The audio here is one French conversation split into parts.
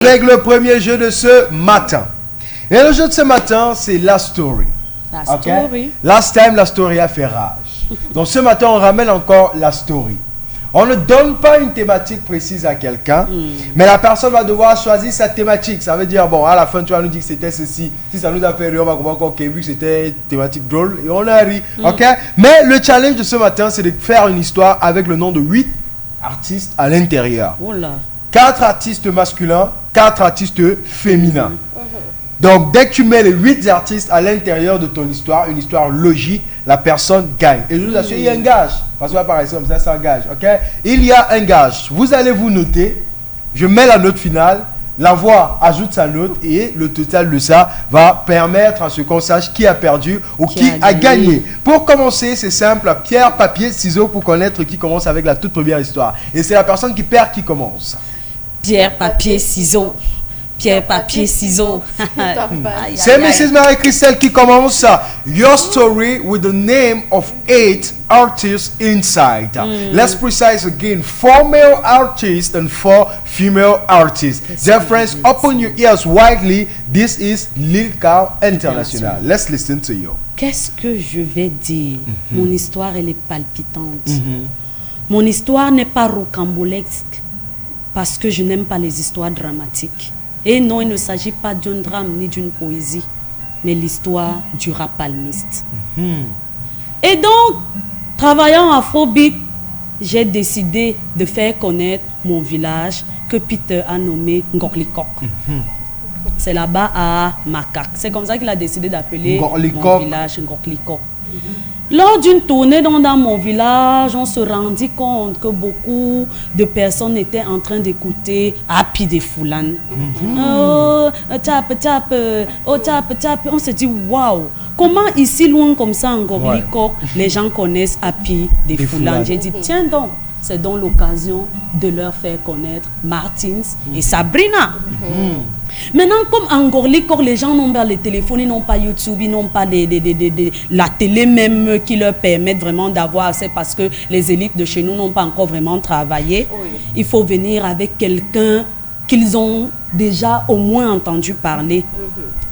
Avec le premier jeu de ce matin. Et le jeu de ce matin, c'est la story. La story. Last time, la story a fait rage. Donc ce matin, on ramène encore la story. On ne donne pas une thématique précise à quelqu'un, mais la personne va devoir choisir sa thématique. Ça veut dire, bon, à la fin, tu vas nous dire que c'était ceci. Si ça nous a fait rire, on va comprendre qu'on vu que c'était une thématique drôle et on a ri. Ok? Mais le challenge de ce matin, c'est de faire une histoire avec le nom de 8 artistes à l'intérieur. Oh là. 4 artistes masculins, 4 artistes féminins. Donc, dès que tu mets les 8 artistes à l'intérieur de ton histoire, une histoire logique, la personne gagne. Et je vous assure, il y a un gage. Parce que ça paraît comme ça, c'est un gage. Ok? Il y a un gage. Vous allez vous noter. Je mets la note finale. La voix ajoute sa note. Et le total de ça va permettre à ce qu'on sache qui a perdu ou qui a gagné. Pour commencer, c'est simple. Pierre, papier, ciseaux pour connaître qui commence avec la toute première histoire. Et c'est la personne qui perd qui commence. Pierre, papier, ciseaux. Pierre, papier, ciseaux. C'est Mrs. Marie-Christelle qui commence. Your story with the name of 8 artists inside. Let's precise again. 4 male artists and 4 female artists. Dear friends, open your ears widely. This is Lil Cow International. Let's listen to you. Qu'est-ce que je vais dire? Mon histoire, elle est palpitante. Mon histoire n'est pas rocambolesque parce que je n'aime pas les histoires dramatiques. Et non, il ne s'agit pas d'un drame ni d'une poésie, mais l'histoire du rap palmiste. Et donc, travaillant en Afrobeat, j'ai décidé de faire connaître mon village que Peter a nommé Ngorlikok. C'est là-bas à Makak. C'est comme ça qu'il a décidé d'appeler mon village Ngorlikok. Lors d'une tournée dans mon village, on se rendit compte que beaucoup de personnes étaient en train d'écouter Happy des Foulane. Oh, tape, tape, oh, tape, tape. On se dit, waouh, comment ici, loin comme ça, en Ngorlikok, les gens connaissent Happy des Foulane. J'ai dit, tiens donc, c'est donc l'occasion de leur faire connaître Martins et Sabrina. Maintenant, comme en Ngorlikok, les gens n'ont pas les téléphones, ils n'ont pas YouTube, ils n'ont pas la télé même qui leur permettent vraiment d'avoir accès parce que les élites de chez nous n'ont pas encore vraiment travaillé. Il faut venir avec quelqu'un qu'ils ont déjà au moins entendu parler.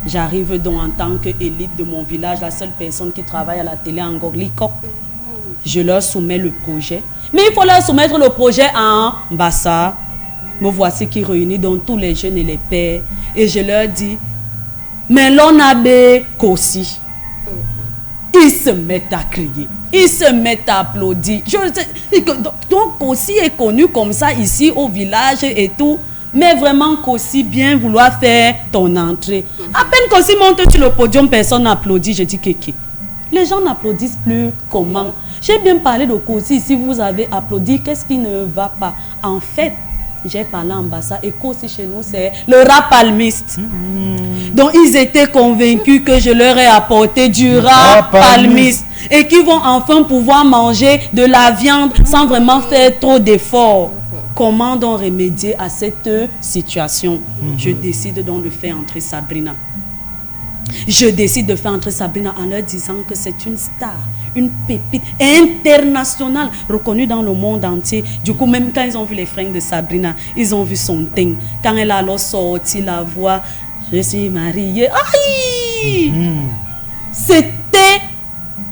J'arrive donc en tant qu'élite de mon village, la seule personne qui travaille à la télé en Ngorlikok. Je leur soumets le projet. Mais il faut leur soumettre le projet en Bassa. Me voici qui réunit donc tous les jeunes et les pères. Et je leur dis, mais l'on a des Kossi. Ils se mettent à crier. Ils se mettent à applaudir. Donc Kossi est connu comme ça ici au village et tout. Mais vraiment Kossi bien vouloir faire ton entrée. À peine Kossi monte sur le podium, personne n'applaudit. Je dis Kéké. Les gens n'applaudissent plus comment? J'ai bien parlé de Kossi. Si vous avez applaudi, qu'est-ce qui ne va pas? En fait, j'ai parlé en Bassa et Kossi chez nous, c'est le rap palmiste. Donc, ils étaient convaincus que je leur ai apporté du rap palmiste et qu'ils vont enfin pouvoir manger de la viande sans vraiment faire trop d'efforts. Comment donc remédier à cette situation? Je décide donc de faire entrer Sabrina. Je décide de faire entrer Sabrina en leur disant que c'est une star, une pépite internationale reconnue dans le monde entier. Du coup, même quand ils ont vu les fringues de Sabrina, ils ont vu son teint. Quand elle a alors sorti la voix, je suis mariée. Aïe! C'était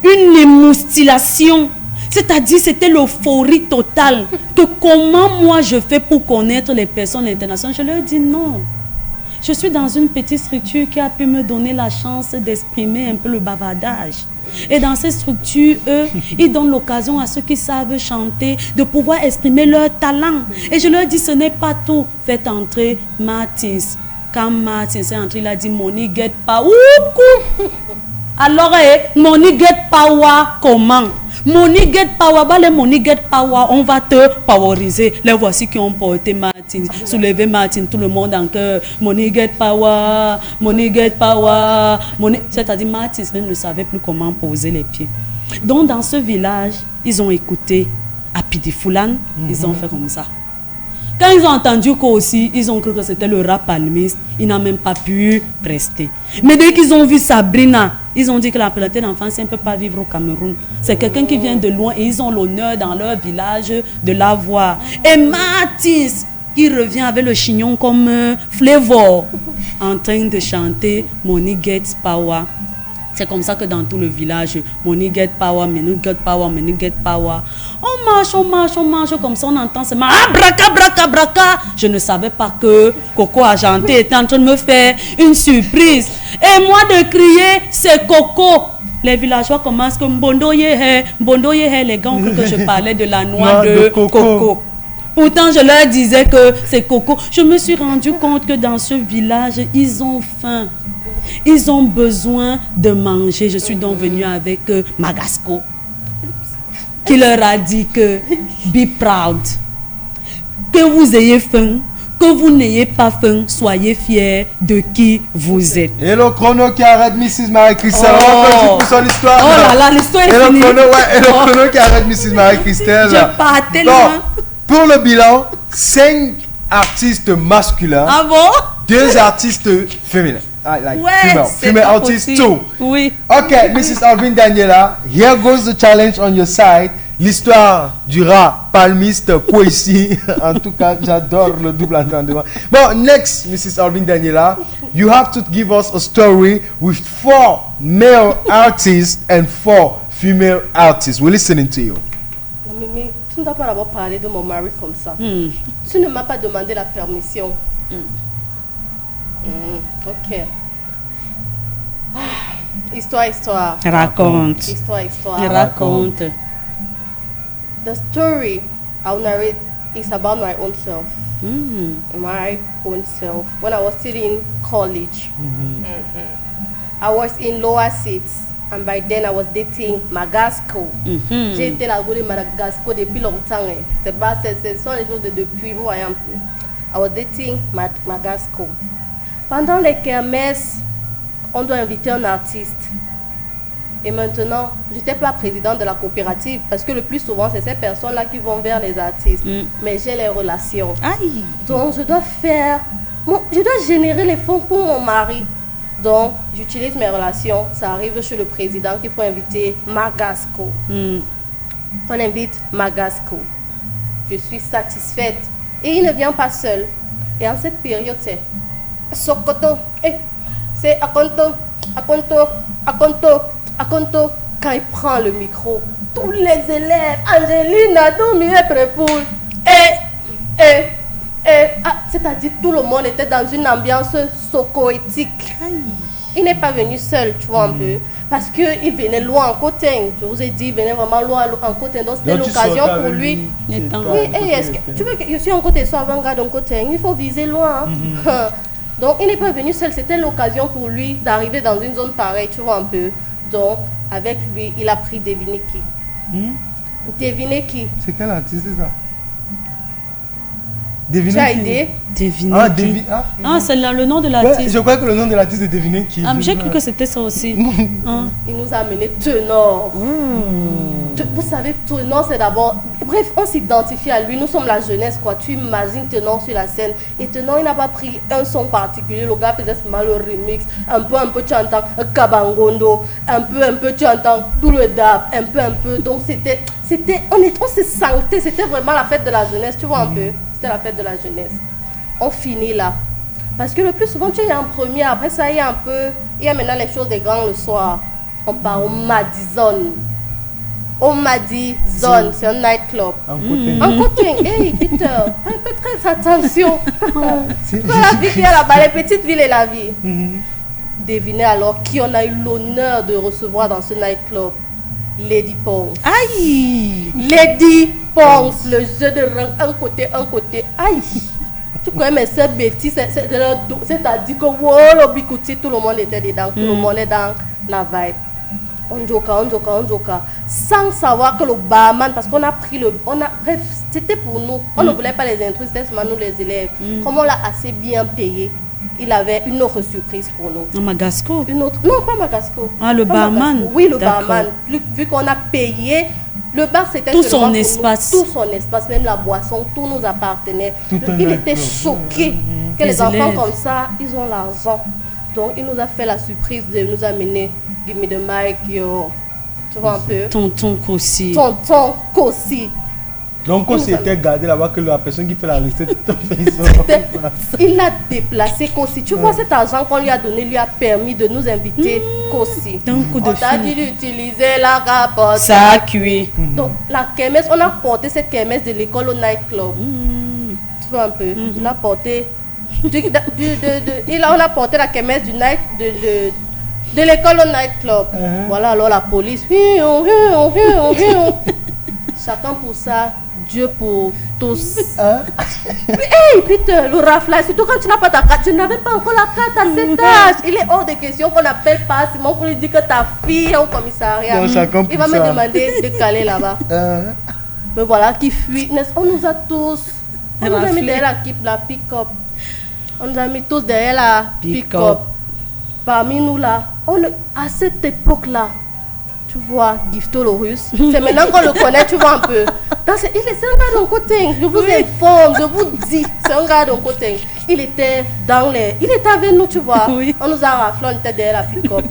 une émoustillation. C'est-à-dire, c'était l'euphorie totale. Que comment moi je fais pour connaître les personnes internationales? Je leur dis non. Je suis dans une petite structure qui a pu me donner la chance d'exprimer un peu le bavardage. Et dans ces structures, eux, ils donnent l'occasion à ceux qui savent chanter de pouvoir exprimer leur talent. Et je leur dis, ce n'est pas tout. Faites entrer Martins. Quand Martins est entré, il a dit, Money get power. Alors, Money get power, comment? Money get power, les money get power, on va te poweriser. Les voici qui ont porté Martin, soulevé Martin, tout le monde en cœur. Money get power, money get power. C'est-à-dire Martin même ne savait plus comment poser les pieds. Donc dans ce village, ils ont écouté Happy des Foulane, ils ont fait comme ça. Quand ils ont entendu qu'aussi, ils ont cru que c'était le rap palmiste, ils n'ont même pas pu prester. Mais dès qu'ils ont vu Sabrina, ils ont dit que la planète d'enfance ne peut pas vivre au Cameroun. C'est quelqu'un qui vient de loin et ils ont l'honneur dans leur village de la voir. Et Mathis, qui revient avec le chignon comme Flavor en train de chanter Money Gets Power. C'est comme ça que dans tout le village, Money Get Power, Money Get Power, Money Get Power. On marche, comme ça on entend seulement ah, braca, braca, braca. Je ne savais pas que Coco Argenté était en train de me faire une surprise. Et moi de crier, c'est Coco. Les villageois commencent comme Mbondo Yehe, les gars ont cru que je parlais de la noix de Coco. Pourtant, je leur disais que c'est Coco. Je me suis rendu compte que dans ce village, ils ont faim. Ils ont besoin de manger. Je suis donc venue avec Magasco, qui leur a dit que be proud. Que vous ayez faim, que vous n'ayez pas faim, soyez fiers de qui vous êtes. Et le chrono qui arrête Mrs. Marie-Christelle. On pour son histoire. Oh là là, l'histoire est finie. Et le chrono qui arrête Mrs. Marie-Christelle. Je partais loin. Pour le bilan, 5 artistes masculins. Ah bon? 2 artistes féminins. Like ouais, female artists too. Oui. Ok, Mrs. Alvin Daniela, here goes the challenge on your side. L'histoire du rat palmiste poésie. En tout cas, j'adore le double entendement. Bon, next, Mrs. Alvin Daniela, you have to give us a story with 4 male artists and 4 female artists. We're listening to you. Mimi, tu ne dois pas d'abord parler de mon mari comme ça. Tu ne m'as pas demandé la permission. Ok. Histoire. Raconte. Histoire. Raconte. The story I'll narrate is about my own self. My own self. When I was still in college, I was in lower seats. And by then I was dating Magasco. J'ai été la go de Magasco depuis longtemps. Ce sont les choses de depuis, vous voyez un peu. I was dating Magasco. Pendant les kermesses, on doit inviter un artiste. Et maintenant, je n'étais pas présidente de la coopérative parce que le plus souvent, c'est ces personnes-là qui vont vers les artistes. Mais j'ai les relations. Aïe. Donc, je dois générer les fonds pour mon mari. Donc, j'utilise mes relations. Ça arrive chez le président qu'il faut inviter Magasco. On invite Magasco. Je suis satisfaite. Et il ne vient pas seul. Et en cette période, c'est Sokoto. C'est Akonto. Quand il prend le micro, tous les élèves, Angeline, Adomi et Prépoul. C'est-à-dire tout le monde était dans une ambiance sokoétique. Il n'est pas venu seul, tu vois un peu, parce qu'il venait loin en Cotin. Je vous ai dit, il venait vraiment loin en Cotin, donc c'était l'occasion pour lui. Oui, tu veux que je suis en Cotin, soit avant-garde en Cotin, il faut viser loin. Donc il n'est pas venu seul, c'était l'occasion pour lui d'arriver dans une zone pareille, tu vois un peu. Donc avec lui, il a pris Devinez qui. Devinez qui. C'est quel artiste ça? Tu as idée? Devinez qui. C'est le nom de l'artiste. Ouais, je crois que le nom de l'artiste est Devinez qui. J'ai cru que c'était ça aussi. Il nous a amené Tenor. Vous savez, Tenor, c'est d'abord... Bref, on s'identifie à lui. Nous sommes la jeunesse, quoi. Tu imagines Tenor sur la scène. Et Tenor, il n'a pas pris un son particulier. Le gars faisait seulement le remix. Un peu, tu entends Kabangondo. Un peu, tu entends tout le dab. Un peu. Donc, on se sentait. C'était vraiment la fête de la jeunesse, tu vois un peu. C'était la fête de la jeunesse. On finit là. Parce que le plus souvent, tu es en première. Après ça, il y a maintenant les choses des grands le soir. On part au Madison. Au Madison, c'est un nightclub. En côté. Hey, Peter, fais très attention. La vie qu'il y a là-bas, les petites villes et la vie. Devinez alors qui on a eu l'honneur de recevoir dans ce nightclub. Lady Ponce. Aïe! Lady Ponce, le jeu de rang, un côté. Aïe! Tu connais, mais cette bêtise, c'est-à-dire que wow, le bikouti, tout le monde était dedans, tout le monde est dans la vibe. On joka, sans savoir que le barman, parce qu'on a pris bref, c'était pour nous, on ne voulait pas les intrus, c'était seulement nous les élèves. Comme on l'a assez bien payé, il avait une autre surprise pour nous. Magasco? Non, pas Magasco. Le barman? Magasco. Oui, le barman. Vu qu'on a payé, le bar c'était tout son espace. Tout son espace, même la boisson, tout nous appartenait. Il était choqué que les enfants comme ça, ils ont l'argent. Donc il nous a fait la surprise de nous amener Give me the mic, yo. Tu vois un peu? Tonton Kossi. Donc, on s'était gardé là-bas que la personne qui fait la recette, il l'a déplacé Kossi. Tu vois, cet argent qu'on lui a donné lui a permis de nous inviter Kossi. D'un coup de On t'a dit d'utiliser la capote. Ça a cuit. Donc, la kermesse, on a porté cette kermesse de l'école au nightclub. Tu vois un peu. On a porté. On a porté la kermesse du night de l'école au nightclub. Voilà, alors la police. Chacun pour ça, Dieu pour tous. Hey Peter, le rafle, surtout quand tu n'as pas ta carte. Je n'avais pas encore la carte à cet âge. Il est hors de question qu'on appelle pas Simon pour lui dire que ta fille est au commissariat. Non, il va me demander de caler là-bas. Mais voilà, qui fuit. On nous a tous. On nous a mis derrière la pick-up. On nous a mis tous derrière la pick-up. Parmi nous là, à cette époque-là, tu vois, Gifto le russe, c'est maintenant qu'on le connaît, tu vois un peu. C'est un gars d'un côté, je vous informe, je vous dis, c'est un gars d'un côté. Il était avec nous, tu vois. Oui. On nous a raflé, on était derrière la pick-up.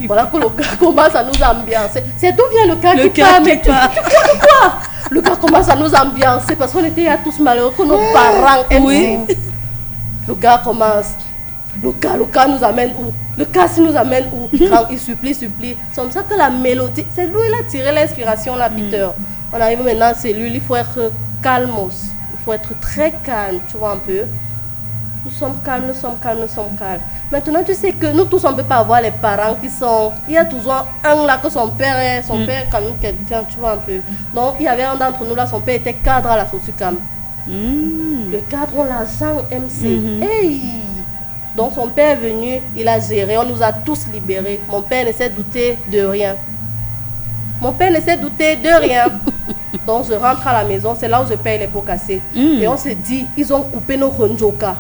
Voilà que le gars commence à nous ambiancer. C'est d'où vient le cas qui parle, mais tu quoi? Le gars commence à nous ambiancer parce qu'on était tous malheureux que nos parents aiment. Le gars commence. Le cas nous amène où? Le cas nous amène où? Quand il supplie. C'est comme ça que la mélodie, c'est lui qui a tiré l'inspiration là, Peter. On arrive maintenant, c'est lui, il faut être calmos. Il faut être très calme, tu vois un peu. Nous sommes calmes. Maintenant, tu sais que nous tous, on ne peut pas avoir les parents qui sont... Il y a toujours un là que son père est quand même quelqu'un, tu vois un peu. Donc, il y avait un d'entre nous là, son père était cadre à la Sosucam. Le cadre, on l'agent MC. Hey! Donc son père est venu, il a géré, on nous a tous libérés. Mon père ne s'est douté de rien. Donc je rentre à la maison, c'est là où je paye les pots cassés. Et on se dit, ils ont coupé nos Honjoka.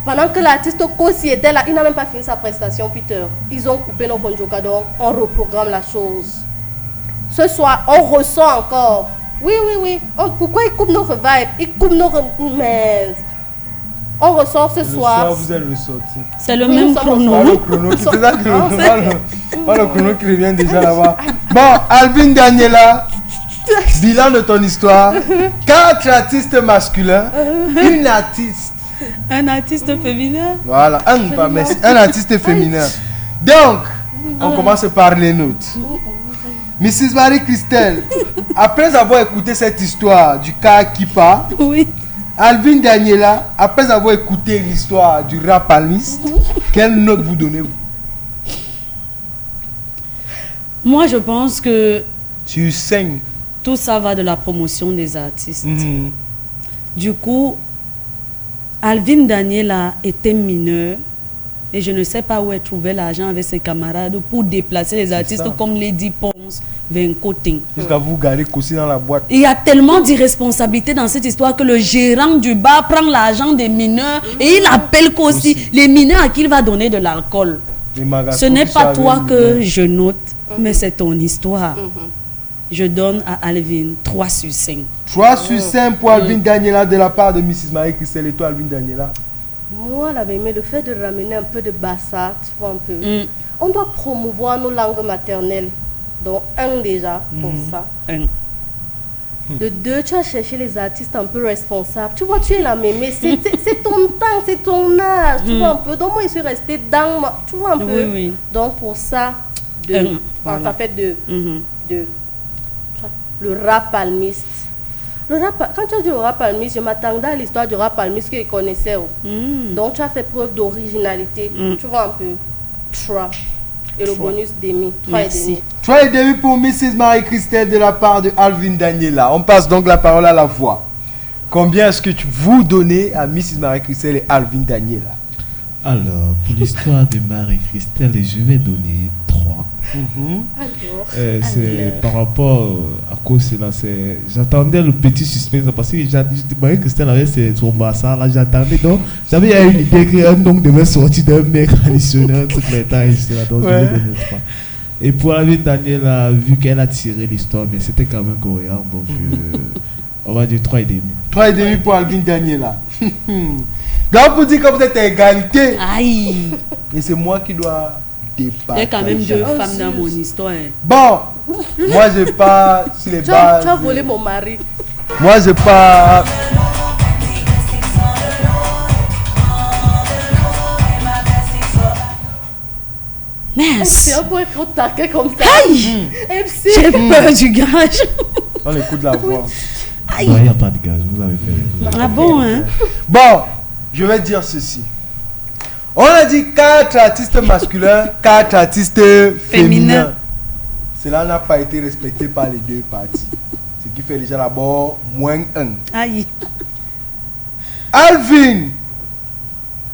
Pendant que l'artiste Kossi était là, il n'a même pas fini sa prestation, Peter. Ils ont coupé nos Honjoka, donc on reprogramme la chose. Ce soir, on ressent encore. Oui. Pourquoi ils coupent nos vibes? Ils coupent nos... Mais... On ressort ce soir. Vous êtes ressorti. C'est le même chrono. Pas le chrono qui fait ça, pas le chrono qui revient déjà là-bas. Bon, Alvin Daniela, bilan de ton histoire. 4 artistes masculins, une artiste. Un artiste féminin. Voilà, un artiste féminin. Donc, on commence par les notes. Mrs. Marie-Christelle, après avoir écouté cette histoire du cas Kipa, oui. Alvin Daniela, après avoir écouté l'histoire du rap palmiste, quelle note vous donnez-vous? Moi, je pense que... Tu saignes. Tout ça va de la promotion des artistes. Du coup, Alvin Daniela était mineur et je ne sais pas où elle trouvait l'argent avec ses camarades pour déplacer les artistes comme Lady Pons vers un côté. Jusqu'à vous garder Kossi dans la boîte. Il y a tellement d'irresponsabilité dans cette histoire que le gérant du bar prend l'argent des mineurs et il appelle Kossi les mineurs à qui il va donner de l'alcool. Ce n'est pas toi que je note, mais c'est ton histoire. Je donne à Alvin 3 sur 5. 3 sur 5 pour Alvin Daniela de la part de Mrs. Marie-Christelle. Et toi, Alvin Daniela? Moi, j'avais aimé le fait de ramener un peu de bassa, tu vois un peu. On doit promouvoir nos langues maternelles. Donc, 1 déjà, pour ça. De 2, tu as cherché les artistes un peu responsables. Tu vois, tu es la mémé. C'est ton temps, c'est ton âge. Tu vois un peu. Donc, moi, je suis restée dans moi. Tu vois un peu. Oui. Donc, pour ça, 2. Ça fait 2. Le rap palmiste. Quand tu as dit le rap palmiste, je m'attendais à l'histoire du rap palmiste qu'ils connaissaient. Donc tu as fait preuve d'originalité. Tu vois un peu. 3. Et le bonus demi. 3,5. 3,5 pour Mrs. Marie-Christelle de la part de Alvin Daniela. On passe donc la parole à la voix. Combien est-ce que vous donnez à Mrs. Marie-Christelle et Alvin Daniela? Alors, pour l'histoire de Marie-Christelle, je vais donner 3. C'est par rapport à cause de là, j'attendais le petit suspense parce que Marie-Christelle avait son massage là, j'attendais, donc j'avais une idée qu'un nom devait sortir d'un mec traditionnel, donc je vais donner 3. Et pour Alvin Daniela, vu qu'elle a tiré l'histoire, mais c'était quand même cohérent, donc on va dire 3,5. 3,5 pour Alvin Daniela. Donc pour dire que vous êtes à égalité. Aïe. Et c'est moi qui dois débattre. Il y a quand même 2 femmes dans mon histoire. Bon, moi je pars sur les bases. Tu as volé mon mari. Moi, j'ai pas. Mince. C'est un peu trop taquet comme ça. Aïe. MC. J'ai peur du gage. On écoute la voix. Aïe. Il n'y a pas de gaz, vous avez fait. Ah bon, hein? Bon, je vais dire ceci. On a dit 4 artistes masculins, 4 artistes féminins. Cela n'a pas été respecté par les deux parties. Ce qui fait déjà d'abord moins 1. Aïe. Alvin,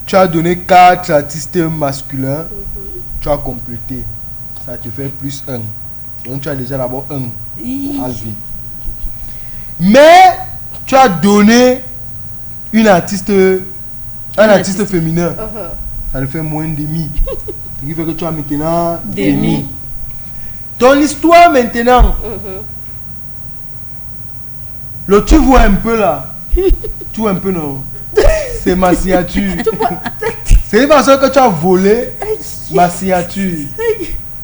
tu as donné 4 artistes masculins. Tu as complété. Ça te fait plus 1. Donc tu as déjà d'abord 1. Alvin. Mais tu as donné un artiste féminin. Ça le fait moins demi. Ce qui fait que tu as maintenant demi. Ton histoire maintenant. Le tu vois un peu là. Tu vois un peu non. C'est ma signature. C'est parce que tu as volé ma signature.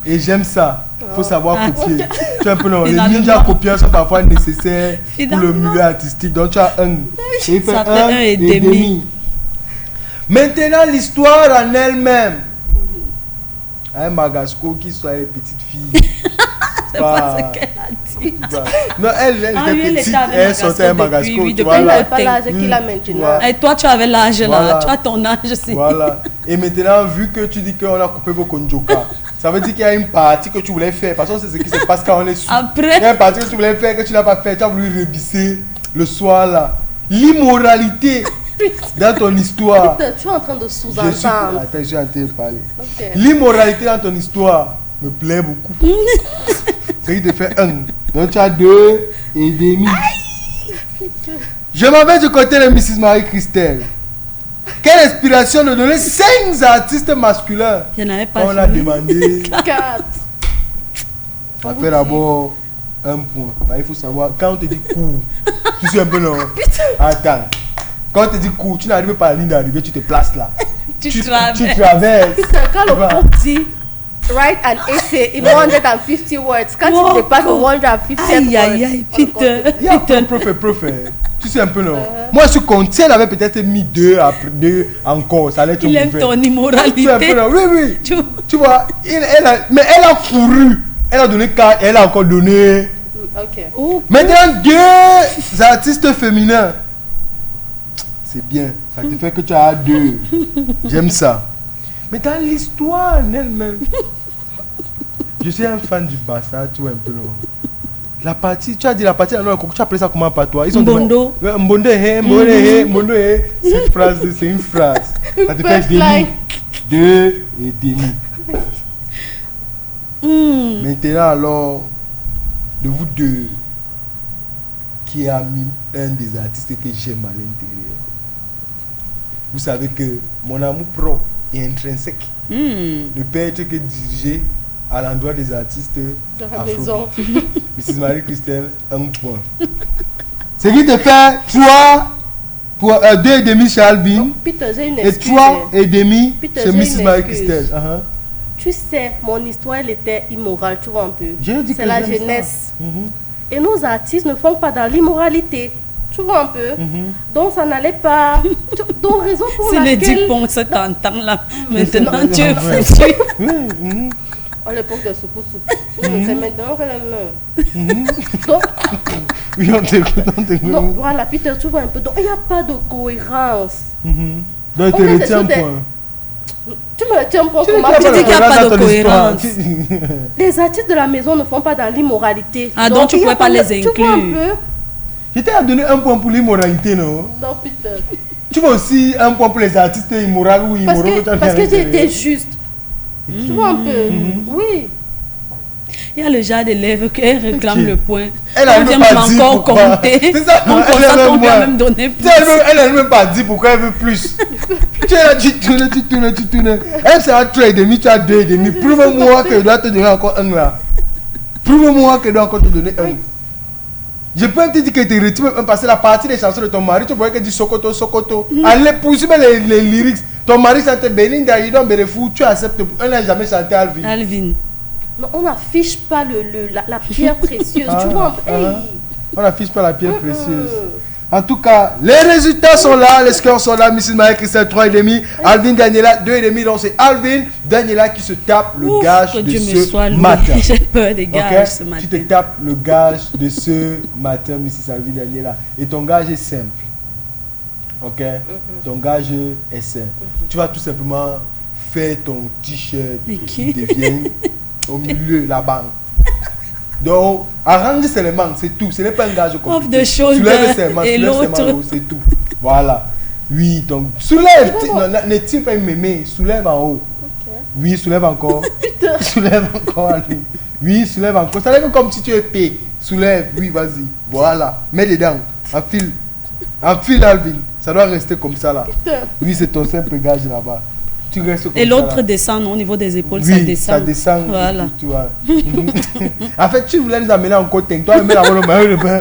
Et j'aime ça. Il faut savoir copier. Tu vois un peu non. Les ninja copieurs sont parfois nécessaires pour le milieu artistique. Donc tu as un. Et il fait Ça fait un un et et demi. Maintenant, l'histoire en elle-même. Un Magasco qui soit les petites filles. C'est pas ce qu'elle a dit. Non, elle était petite, elle sortait un Magasco. Oui, Tu depuis vois Il là. n'a pas l'âge qu'il a maintenant. Et toi, tu avais l'âge Voilà. là. Tu as ton âge aussi. Voilà. Et maintenant, vu que tu dis qu'on a coupé vos konjoka, ça veut dire qu'il y a une partie que tu voulais faire. Parce que c'est ce qui se passe quand on est sous. Après. Il y a une partie que tu voulais faire que tu n'as pas fait. Tu as voulu rebisser le soir là. L'immoralité dans ton histoire. Putain, tu es en train de Je suis... sous-entendre. Attends, je suis en train de parler. Ok. L'immoralité dans ton histoire me plaît beaucoup. C'est qui te fait 1. Donc tu as 2 et demi. Je m'en vais du côté de Mrs. Marie-Christelle. Quelle inspiration de donner 5 artistes masculins. Je n'avais pas On a fini. demandé. 4. Ça fait d'abord un point. Il faut savoir, quand on te dit cours, tu suis un peu non. Attends. Quand on te dit cours, tu n'arrives pas à la ligne d'arrivée, tu te places là. Tu traverses. Tu traverses. Putain, quand le prof dit write an essay in 150 words, quand Wow. tu dépasses 150 Aïe, aïe, aïe, Peter. Il y a un prof. Tu sais un peu non. Moi je suis content, elle avait peut-être mis 2 après 2 encore. Ça allait être Il aime mauvais. ton Tu sais un peu immoralité. non. Oui. Tu- Tu vois, mais elle a couru. Elle a donné 4, elle a encore donné. Ok. Oh, Maintenant 2 artistes féminins. C'est bien, ça te fait que tu as 2. J'aime ça. Mais dans l'histoire en elle-même, je suis un fan du Bassa, tu vois un peu non. La partie, tu as dit la partie, alors, tu as appelé ça comment par toi? Ils sont Mbondo. Mbondo, Mbondo, cette phrase, c'est une phrase. Ça te fait demi. 2 et demi. Maintenant alors, de vous deux, qui a mis un des artistes que j'aime à l'intérieur. Vous savez que mon amour propre et intrinsèque ne peut être que dirigé à l'endroit des artistes De la afro. maison. Mrs. Marie-Christelle, 1 point. Ce qui te fait 3 pour 2 et demi chez Alvin Peter, j'ai une et excuse. 3 et demi Peter, chez j'ai Mrs. une Marie-Christelle. excuse. Uh-huh. Tu sais, mon histoire, elle était immorale, tu vois un peu. J'ai dit C'est que la j'aime ça. jeunesse. Mhm. Et nos artistes ne font pas dans l'immoralité. Tu vois un peu. Donc ça n'allait pas. Donc raison pour c'est les laquelle... 10 ponts, ça t'entend là. Maintenant, c'est tu es vrai. foutu. Oui, mhm. À l'époque de Soukou C'est maintenant qu'elle meurt. Donc, Oui, on t'écoute. donc, voilà, Peter, tu vois un peu. Donc il n'y a pas de cohérence. Mhm. Donc, En tu fait, c'est retiens un sur des- point. Tu me retiens pour Tu comment dis dis qu'il y a pas de dans ton histoire. cohérence. Les artistes de la maison ne font pas dans l'immoralité. Ah, donc tu il y a pouvais pas les de- Tu vois un inclure. peu. Je t'ai donné 1 point pour l'immoralité, non? Non, Peter. Tu veux aussi 1 point pour les artistes immoraux ou Parce immoraux que, tu as parce mis à que j'ai l'intérieur. été juste. Tu vois un peu. Oui. Il y a le genre d'élève qui réclame Ok. le point. Elle a On même vient pas même dit encore pourquoi. compter. C'est ça, On elle constate a qu'on même lui a moins. même donné plus. Elle n'a même pas dit pourquoi elle veut plus. Tu es là, tu tournes. Elle sera 3 et demi, tu as 2 et demi. Prouve-moi que je dois te donner encore 1 là. Prouve-moi que je dois encore te donner 1. Je peux même te dire que tu retires même parce que la partie des chansons de ton mari, tu voyais qu'elle dit Sokoto. Allez, poursuivre les lyrics. Ton mari chantait Belinda, you don't be the fool, tu acceptes. Elle n'a jamais chanté Alvin. Alvin. Non, on n'affiche pas la pierre précieuse. Tu vois un peu. Hey. On n'affiche pas la pierre précieuse. En tout cas, les résultats sont là, les scores sont là. Mrs. Marie-Christelle 3,5, Alvin Daniela 2,5. Donc c'est Alvin Daniela qui se tape le gage de ce matin. J'ai peur des gages ce matin. Tu te tapes le gage de ce matin, Mrs. Alvin Daniela. Et ton gage est simple. Ok? Ton gage est simple. Tu vas tout simplement faire ton t-shirt qui devienne au milieu la banque. Donc, arranger c'est les manques, c'est tout. Ce n'est pas un gage compliqué. Soulève ses manques, c'est tout. Voilà. Oui, donc soulève. Ne tire pas une mémé, soulève en haut. Oui, soulève encore. Soulève encore, Alvin. Oui, soulève encore. Ça n'est comme si tu es P. Soulève, oui, vas-y. Voilà. Mets dedans. Enfile. Enfile, Alvin. Ça doit rester comme ça là. Oui, c'est ton simple gage là-bas. Tu restes comme et l'autre descend, non, au niveau des épaules, oui, ça descend. Voilà. Tu vois. En fait, tu voulais nous amener en côté. Toi, mets la le maillot de bain.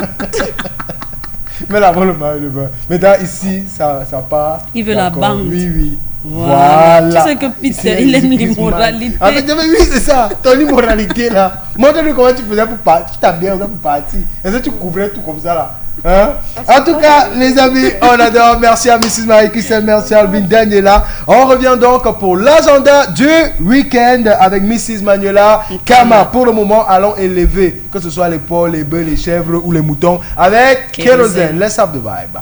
Mets la le maillot de bain. Maintenant, ici, ça part. Il veut la banque. Oui, oui. Voilà. Tu sais que Peter, il aime l'immoralité. En fait, oui, c'est ça. Ton immoralité là. Montre-lui comment tu faisais pour partir. Tu t'habilles pour partir. Est-ce que tu couvrais tout comme ça là? Hein? En tout cas, les amis, on adore. Merci à Mrs. Marie-Christelle, merci à Alvin Daniela. On revient donc pour l'agenda du week-end avec Mrs. Manuela Kama. Pour le moment, allons élever, que ce soit les porcs, les bœufs, les chèvres ou les moutons, avec kérosène. Let's have the vibe.